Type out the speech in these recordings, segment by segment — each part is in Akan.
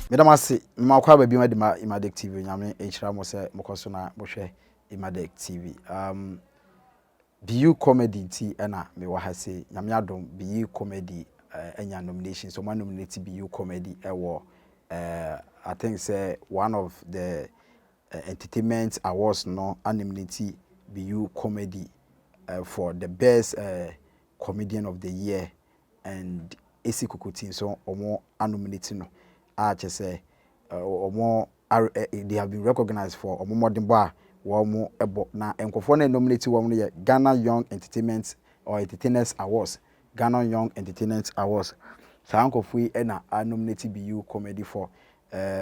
Madam Asi, my crab be my Emadek TV. Nyame enchira mo se mokoso na mohwe Emadek TV. Beyou comedy ti na me wa ha se nyame adom Beyou comedy enya nomination. So man nominate Beyou comedy I think say one of the entertainment awards no nominate Beyou comedy for the best comedian of the year and esi kokotin so omo nominate no say they have been recognized for omo modern bar womo ebo na enkofo na nominate wo no ye Ghana Young Entertainment or Entertainers Awards. Ghana Young Entertainment Awards sa enkofo yi na nominate Beyou comedy for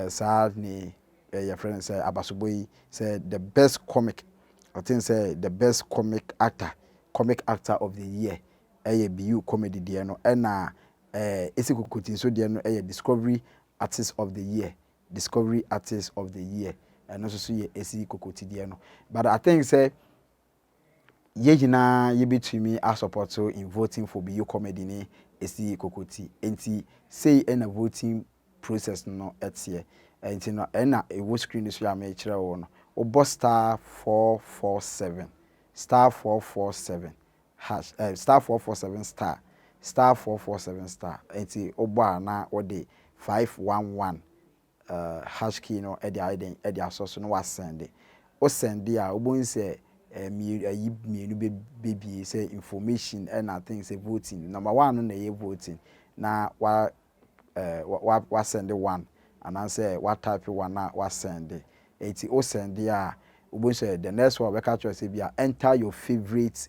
sa ni your friend say Abasoboyi say the best comic. I think say the best comic actor of the year Beyou comedy there no na esi kokotin so there no discovery artist of the year and also so ye esi kokoti there no. But I think say ye jina ye between me support so in voting for Beyou comedy ni esi kokoti enti say na voting process no etie enti no na e wo screen so ya me kire wo no obo star 447 star 447 hash star 447 star 447 star enti obo na ode 511 hash key no edi asoso no was send o send a obon say mienu baby say information and I think say voting number 1 na ye voting na wa send one and I say what type one na wa send eti o send a obon say the next one we catch say bia enter your favorite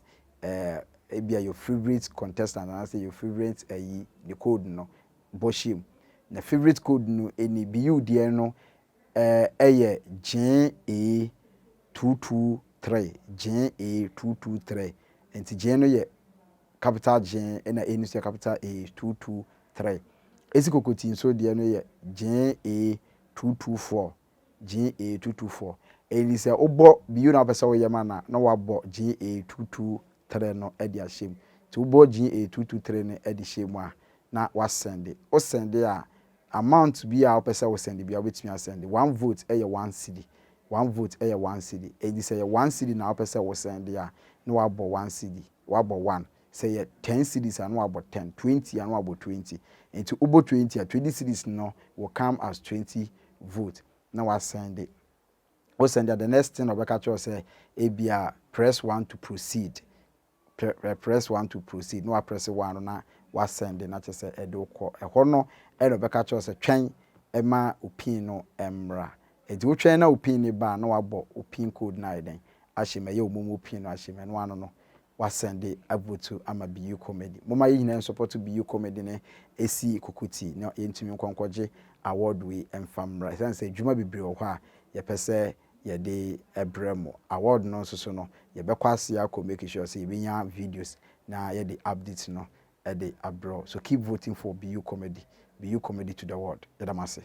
your favorite contestant and I say your favorite the code no boshim na favorite code no eni Beyou there no eye JA223 enti J no ye capital J na eni so capital A223 esi kokotin so there no ye JA224 eni se obo Beyou na pesa wo yema na wabo JA223 no edi ashem ti obo JA223 no edi shemu a na wa send o send a amount bi a opese wo send bi a obetimi send one vote 1 cedi edi say 1 cedi na opese wo send a na wabo 1 cedi wabo 1 say 10 cedis and wabo 10 20 and wabo 20 into obo 20 a 20 cedis no will come as 20 vote na wa send it o send the next thing obeka cho say ebia press 1 to proceed press 1 to proceed no wa press 1 na wa send na che say edo ko eho no obeka cho say twen ema opin no emra edi wo twen na opin ni ba na wabo opin code na eden ahyeme ye omomo opin no ahyeme no ano no wa send abotu ama Beyou comedy moma yi nyina support Beyou comedy ne esi kokoti na yentumi nkonkwaje award we emfamra say djuma bibre wo ho a ye pese ye de ebremo award no so no ye bekwase ya ko make sure say ye nya videos na ye de updates no e de abro so keep voting for Beyou comedy to the world yedamase.